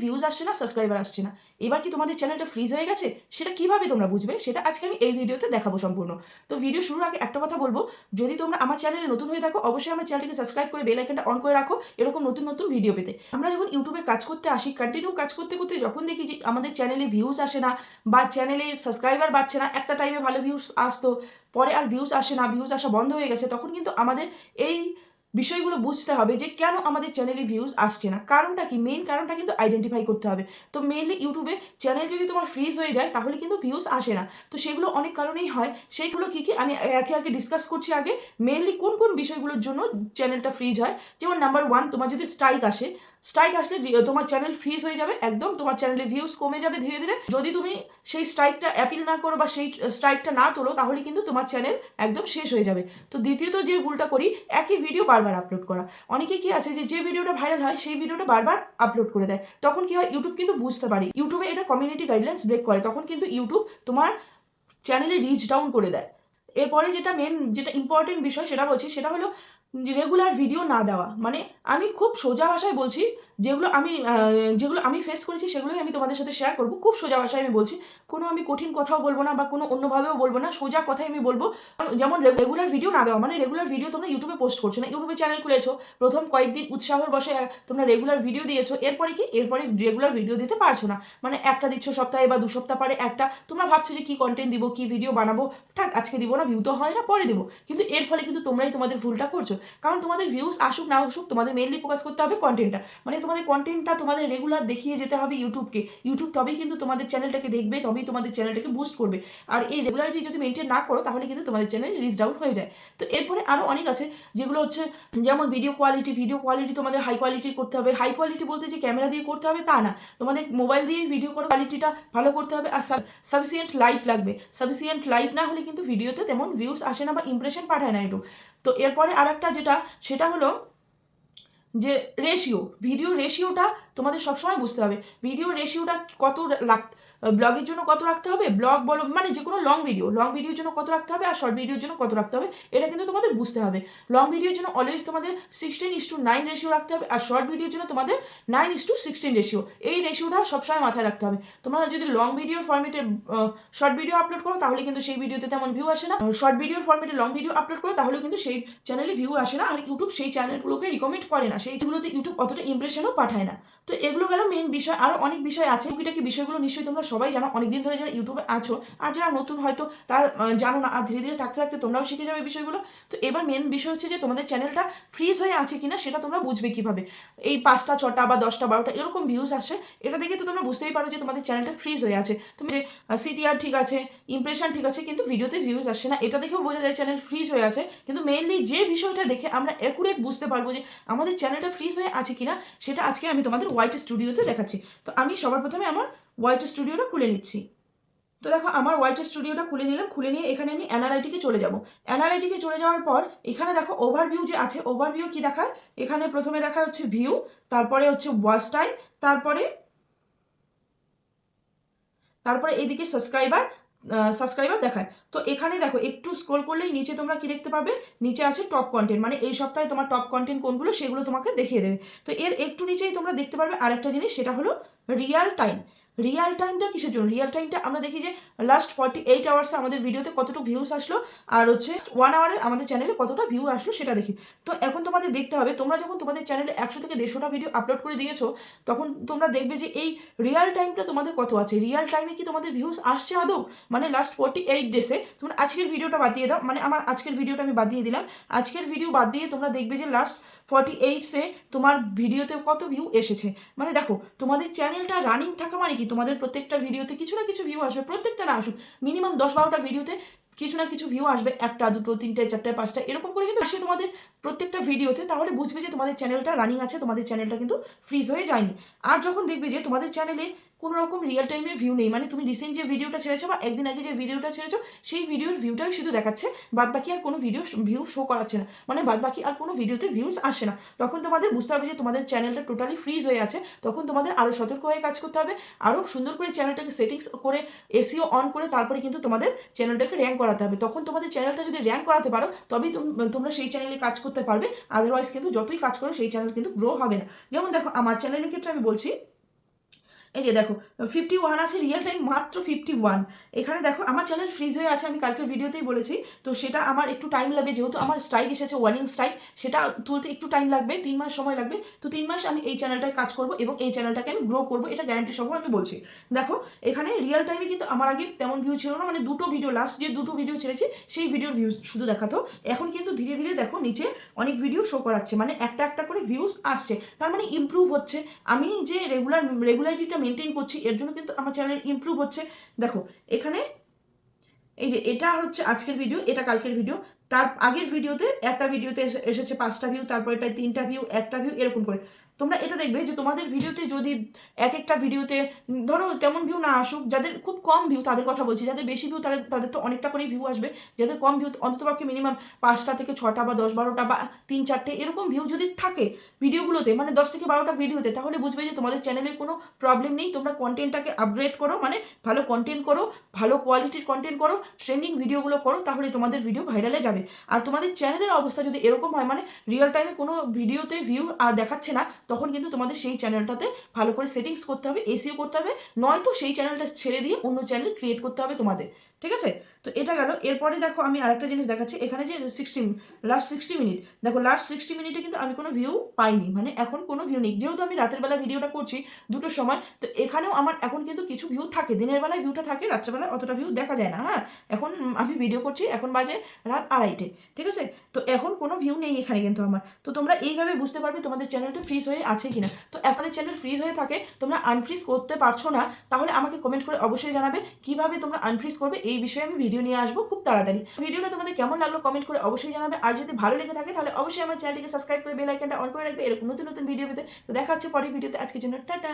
Views আসছে না, subscriber আসছে না। এবার কি তোমাদের চ্যানেলটা ফ্রিজ হয়ে গেছে? সেটা কিভাবে তোমরা বুঝবে? সেটা আজকে আমি এই ভিডিওতে দেখাবো সম্পূর্ণ। তো ভিডিও শুরুর আগে একটা কথা বলবো, যদি তোমরা আমার চ্যানেলে নতুন হয়ে থাকো অবশ্যই আমার চ্যানেলটিকে সাবস্ক্রাইব করে বেল আইকনটা অন করে রাখো এরকম নতুন নতুন ভিডিও পেতে। আমরা যখন ইউটিউবে কাজ করতে আসি, কন্টিনিউ কাজ করতে করতে যখন দেখি যে আমাদের চ্যানেলে ভিউজ আসে না বা চ্যানেলে সাবস্ক্রাইবার বাড়ছে না, একটা টাইমে ভালো ভিউজ আসতো, পরে আর ভিউজ আসে না, ভিউজ আসা বন্ধ হয়ে গেছে, তখন কিন্তু আমাদের এই বিষয়গুলো বুঝতে হবে যে কেন আমাদের চ্যানেলে ভিউজ আসছে না, কারণটা কি, মেইন কারণটা কিন্তু আইডেন্টিফাই করতে হবে। তো মেইনলি ইউটিউবে চ্যানেল যদি তোমার ফ্রিজ হয়ে যায় তাহলে কিন্তু ভিউজ আসে না। তো সেগুলো অনেক কারণেই হয়, সেইগুলো কি কি আমি একে একে ডিসকাস করছি। আগে মেইনলি কোন কোন বিষয়গুলোর জন্য চ্যানেলটা ফ্রিজ হয়। যেমন নাম্বার 1, তোমার যদি স্ট্রাইক আসে, স্ট্রাইক আসলে তোমার চ্যানেল ফ্রিজ হয়ে যাবে একদম, তোমার চ্যানেলে ভিউজ কমে যাবে ধীরে ধীরে। যদি তুমি সেই স্ট্রাইকটা অ্যাপিল না করো বা সেই স্ট্রাইকটা না তোলো তাহলে কিন্তু তোমার চ্যানেল একদম শেষ হয়ে যাবে। তো দ্বিতীয়ত যে ভুলটা করি, একই ভিডিও বারবার আপলোড করা। অনেকে কি আছে যে যে ভিডিওটা ভাইরাল হয় সেই ভিডিওটা বারবার আপলোড করে দেয়, তখন কি হয় ইউটিউব কিন্তু বুঝতে পারে, ইউটিউবে এটা কমিউনিটি গাইডলাইন্স ব্রেক করে, তখন কিন্তু ইউটিউব তোমার চ্যানেলে রিচ ডাউন করে দেয়। এরপরে যেটা ইম্পর্টেন্ট বিষয় সেটা বলছি, সেটা হলো রেগুলার ভিডিও না দেওয়া। মানে আমি খুব সোজা ভাষায় বলছি, যেগুলো আমি ফেস করেছি সেগুলোই আমি তোমাদের সাথে শেয়ার করবো। খুব সোজা ভাষায় আমি বলছি, কোনো আমি কঠিন কথাও বলবো না বা কোনো অন্যভাবেও বলবো না, সোজা কথাই আমি বলবো। যেমন রেগুলার ভিডিও না দেওয়া, মানে রেগুলার ভিডিও তোমরা ইউটিউবে পোস্ট করছো না, ইউটিউবে চ্যানেল খুলেছো, প্রথম কয়েকদিন উৎসাহের বসে তোমরা রেগুলার ভিডিও দিয়েছো, এরপরে কি, এরপরে রেগুলার ভিডিও দিতে পারছো না। মানে একটা দিচ্ছ সপ্তাহে বা 2 সপ্তাহ পরে একটা, তোমরা ভাবছো যে কি কন্টেন্ট দিব, কি ভিডিও বানাবো, থাক আজকে দিব না, ভিউ তো হয় না, পরে দিব। কিন্তু এর ফলে কিন্তু তোমরাই তোমাদের ভুলটা করছো। কারণ তোমাদের ভিউজ আসুক না আসুক, তোমাদের মেইনলি ফোকাস করতে হবে কন্টেন্টটা। মানে তোমাদের কন্টেন্টটা তোমাদের রেগুলার দেখিয়ে যেতে হবে ইউটিউবকে। ইউটিউব তবেই কিন্তু তোমাদের চ্যানেলটাকে দেখবে, তবেই তোমাদের চ্যানেলটাকে বুস্ট করবে। আর এই রেগুলারিটি যদি মেনটেন না করো তাহলে কিন্তু তোমাদের চ্যানেল রিচ ডাউন হয়ে যায়। তো এরপরে আরও অনেক আছে, যেগুলো হচ্ছে যেমন ভিডিও কোয়ালিটি তোমাদের হাই কোয়ালিটির করতে হবে। হাই কোয়ালিটি বলতে যে ক্যামেরা দিয়ে করতে হবে তা না, তোমাদের মোবাইল দিয়ে ভিডিও করার কোয়ালিটিটা ভালো করতে হবে। আর সাফিসিয়েন্ট লাইট লাগবে, সাফিসিয়েন্ট লাইট না হলে কিন্তু ভিডিওতে তেমন ভিউজ আসে না বা ইমপ্রেশন পাঠায় না একটু। তো এরপরে আরেকটা যেটা, সেটা হলো যে রেশিও, ভিডিও রেশিওটা তোমাদের সবসময় বুঝতে হবে। ভিডিও রেশিওটা কত ব্লগের জন্য কত রাখতে হবে, ব্লগ বলো মানে যে কোনো লং ভিডিওর জন্য কত রাখতে হবে আর শর্ট ভিডিওর জন্য কত রাখতে হবে, এটা কিন্তু তোমাদের বুঝতে হবে। লং ভিডিওর জন্য অলওয়েজ তোমাদের 16:9 রেশিও রাখতে হবে, আর শর্ট ভিডিওর জন্য তোমাদের 9:16 রেশিও। এই রেশিওটা সবসময় মাথায় রাখতে হবে। তোমরা যদি লং ভিডিওর ফরম্যাটে শর্ট ভিডিও আপলোড করো তাহলে কিন্তু সেই ভিডিওতে তেমন ভিউ আসে না, শর্ট ভিডিওর ফরম্যাটে লং ভিডিও আপলোড করো তাহলে কিন্তু সেই চ্যানেলে ভিউ আসে না, আর ইউটিউব সেই চ্যানেলগুলোকে রিকমেন্ড করে না, সেইগুলোতে ইউটিউব অতটা ইমপ্রেশনও পাঠায় না। তো এগুলো গেল মেন বিষয়। আরও অনেক বিষয় আছে, টুকিটাকি বিষয়গুলো নিশ্চয়ই তোমরা সবাই জানো, অনেকদিন ধরে যারা ইউটিউবে আছো, আর যারা নতুন হয়তো তারা জানো না, আর ধীরে ধীরে থাকতে থাকতে তোমরাও শিখে যাবে বিষয়গুলো। তো এবার মেন বিষয় হচ্ছে যে তোমাদের চ্যানেলটা ফ্রিজ হয়ে আছে কিনা সেটা তোমরা বুঝবে কিভাবে। এই 5টা 6টা বা 10টা 12টা এরকম ভিউজ আসে, এটা দেখে তো তোমরা বুঝতেই পারো যে তোমাদের চ্যানেলটা ফ্রিজ হয়ে আছে। তুমি যে সিটিআর ঠিক আছে, ইমপ্রেশন ঠিক আছে, কিন্তু ভিডিওতে ভিউজ আসে না, এটা দেখেও বোঝা যায় চ্যানেল ফ্রিজ হয়ে আছে। কিন্তু মেইনলি যে বিষয়টা দেখে আমরা অ্যাকুরেট বুঝতে পারবো যে আমাদের চ্যানেলটা ফ্রিজ হয়ে আছে কিনা, সেটা আজকে আমি তোমাদের ওয়াইটি স্টুডিওতে দেখাচ্ছি। তো আমি সবার প্রথমে আমার ওয়াইটি স্টুডিওটা খুলে নিচ্ছি। তো দেখো আমার ওয়াইটি স্টুডিওটা খুলে নিলাম, খুলে নিয়ে এখানে আমি অ্যানালাইটিকে চলে যাব। অ্যানালাইটিকে চলে যাওয়ার পর এখানে দেখো ওভারভিউ যে আছে, ওভারভিউ কি দেখায়, এখানে প্রথমে দেখা হচ্ছে ভিউ, তারপরে হচ্ছে ওয়াচ টাইম, তারপরে তারপরে এইদিকে সাবস্ক্রাইবার দেখায়। তো এখানে দেখো একটু স্ক্রল করলেই নিচে তোমরা কি দেখতে পাবে, নিচে আছে টপ কন্টেন্ট, মানে এই সপ্তাহে তোমার টপ কন্টেন্ট কোনগুলো সেগুলো তোমাকে দেখিয়ে দেবে। তো এর একটু নিচেই তোমরা দেখতে পারবে আরেকটা জিনিস, সেটা হলো রিয়াল টাইম। রিয়াল টাইমটা কিসের জন্য, রিয়াল টাইমটা আমরা দেখি যে লাস্ট 48 আওয়ার্সে আমাদের ভিডিওতে কতটুকু ভিউস আসলো, আর হচ্ছে 1 আওয়ারে আমাদের চ্যানেলে কতটা ভিউ আসলো সেটা দেখি। তো এখন তোমাদের দেখতে হবে, তোমরা যখন তোমাদের চ্যানেলে 100 থেকে 150টা ভিডিও আপলোড করে দিয়েছো, তখন তোমরা দেখবে যে এই রিয়াল টাইমটা তোমাদের কত আছে, রিয়াল টাইমে কি তোমাদের ভিউজ আসছে আদৌ। মানে লাস্ট 48 ডেসে তোমরা আজকের ভিডিওটা বাদ দিয়ে দাও, মানে আমার আজকের ভিডিওটা আমি বাদ দিয়ে দিলাম, আজকের ভিডিও বাদ দিয়ে তোমরা দেখবে যে লাস্ট 48সে তোমার ভিডিওতে কত ভিউ এসেছে। মানে দেখো তোমাদের চ্যানেলটা রানিং থাকা মানে কি, তোমাদের প্রত্যেকটা ভিডিওতে কিছু না কিছু ভিউ আসবে, প্রত্যেকটা না আসুক, মিনিমাম 10-12টা ভিডিওতে কিছু না কিছু ভিউ আসবে, 1টা 2টো 3টে 4টে 5টা এরকম করে কিন্তু আসে তোমাদের প্রত্যেকটা ভিডিওতে। তাহলে বুঝবে যে তোমাদের চ্যানেলটা রানিং আছে, তোমাদের চ্যানেলটা কিন্তু ফ্রিজ হয়ে যায়নি। আর যখন দেখবে যে তোমাদের চ্যানেলে কোনো রকম রিয়েল টাইমের ভিউ নেই, মানে তুমি রিসেন্ট যে ভিডিওটা ছেড়েছো বা একদিন আগে যে ভিডিওটা ছেড়েছো সেই ভিডিওর ভিউটাই শুধু দেখাচ্ছে, বাদ বাকি আর কোনো ভিউ শো করাচ্ছে না, মানে বাদ বাকি আর কোনো ভিডিওতে ভিউজ আসে না, তখন তোমাদের বুঝতে হবে যে তোমাদের চ্যানেলটা টোটালি ফ্রিজ হয়ে আছে। তখন তোমাদের আরও সতর্ক হয়ে কাজ করতে হবে, আরও সুন্দর করে চ্যানেলটাকে সেটিংস করে এসইও অন করে তারপরে কিন্তু তোমাদের চ্যানেলটাকে র্যাঙ্ক করাতে হবে। তখন তোমাদের চ্যানেলটা যদি র্যাঙ্ক করাতে পারো তবেই তোমরা সেই চ্যানেলে কাজ করতে পারবে, আদারওয়াইজ কিন্তু যতই কাজ করো সেই চ্যানেল কিন্তু গ্রো হবে না। যেমন দেখো আমার চ্যানেলের ক্ষেত্রে আমি বলছি, এই যে দেখো 51 আছে, রিয়েল টাইম মাত্র 51। এখানে দেখো আমার চ্যানেল ফ্রিজ হয়ে আছে, আমি কালকের ভিডিওতেই বলেছি। তো সেটা আমার একটু টাইম লাগবে, যেহেতু আমার স্ট্রাইক এসেছে, ওয়ার্নিং স্ট্রাইক, সেটা তুলতে একটু টাইম লাগবে, 3 মাস সময় লাগবে। তো 3 মাস আমি এই চ্যানেলটায় কাজ করব এবং এই চ্যানেলটাকে আমি গ্রো করব, এটা গ্যারান্টি সহ আমি বলছি। দেখো এখানে রিয়েল টাইমে কিন্তু আমার আগে তেমন ভিউ ছিল না, মানে দুটো ভিডিও, লাস্ট যে দুটো ভিডিও ছেড়েছি সেই ভিডিওর ভিউজ শুধু দেখাতো। এখন কিন্তু ধীরে ধীরে দেখো নিচে অনেক ভিডিও শো করাচ্ছে, মানে একটা একটা করে ভিউজ আসছে, তার মানে ইমপ্রুভ হচ্ছে। আমি যে রেগুলারিটিটা মেনটেন করছি, এর জন্য কিন্তু আমার চ্যানেল ইমপ্রুভ হচ্ছে। দেখো এখানে এই যে এটা হচ্ছে আজকের ভিডিও, এটা কালকের ভিডিও। তার আগের ভিডিওতে একটা ভিডিওতে এসেছে 5টা ভিউ, তারপর এটা 3টা ভিউ, একটা ভিউ, এরকম করে। তোমরা এটা দেখবে যে তোমাদের ভিডিওতে যদি এক একটা ভিডিওতে ধরো তেমন ভিউ না আসুক, যাদের খুব কম ভিউ তাদের কথা বলছি, যাদের বেশি ভিউ তাদের তাদের তো অনেকটা করেই ভিউ আসবে। যাদের কম ভিউ অন্ততপক্ষে মিনিমাম 5টা থেকে 6টা বা 10-12টা বা 3-4টে এরকম ভিউ যদি থাকে ভিডিওগুলোতে, মানে 10 থেকে 12টা ভিডিওতে, তাহলে বুঝবে যে তোমাদের চ্যানেলের কোনো প্রবলেম নেই। তোমরা কন্টেন্টটাকে আপগ্রেড করো, মানে ভালো কন্টেন্ট করো, ভালো কোয়ালিটির কন্টেন্ট করো, ট্রেন্ডিং ভিডিওগুলো করো, তাহলে তোমাদের ভিডিও ভাইরালে যাবে। আর তোমাদের চ্যানেলের অবস্থা যদি এরকম হয়, মানে রিয়েল টাইমে কোনো ভিডিওতে ভিউ দেখাচ্ছে না, তখন কিন্তু তোমাদের সেই চ্যানেলটাতে ভালো করে সেটিংস করতে হবে, এসইও করতে হবে, নয়তো সেই চ্যানেলটা ছেড়ে দিয়ে অন্য চ্যানেল ক্রিয়েট করতে হবে তোমাদের। ঠিক আছে? তো এটা গেল। এরপরে দেখো আমি আরেকটা জিনিস দেখাচ্ছি, এখানে যে লাস্ট 60 মিনিট, দেখো লাস্ট 60 মিনিটে কিন্তু আমি কোনো ভিউ পাইনি, মানে এখন কোনো ভিউ নেই, যেহেতু আমি রাতের বেলা ভিডিওটা করছি 2টোর সময়। তো এখানেও আমার এখন কিন্তু কিছু ভিউ থাকে, দিনের বেলায় ভিউটা থাকে, রাত্রেবেলায় অতটা ভিউ দেখা যায় না। হ্যাঁ, এখন আমি ভিডিও করছি, এখন বাজে রাত 2:30টে। ঠিক আছে? তো এখন কোনো ভিউ নেই এখানে কিন্তু আমার। তো তোমরা এইভাবে বুঝতে পারবে তোমাদের চ্যানেলটা ফ্রিজ হয়ে আছে কিনা। তো আপনাদের চ্যানেল ফ্রিজ হয়ে থাকে, তোমরা আনফ্রিজ করতে পারছো না, তাহলে আমাকে কমেন্ট করে অবশ্যই জানাবে কিভাবে তোমরা আনফ্রিজ করবে। এই বিষয়ে আমি ভিডিও নিয়ে আসবো খুব তাড়াতাড়ি। ভিডিওটা তোমাদের কেমন লাগলো কমেন্ট করে অবশ্যই জানাবে। আর যদি ভালো লেগে থাকে তাহলে অবশ্যই আমার চ্যানেলটিকে সাবস্ক্রাইব করে বেল আইকনটা অন করে রাখবে এরকম নতুন নতুন ভিডিও পেতে। তো দেখা হচ্ছে পরের ভিডিওতে। আজকের জন্য টাটা।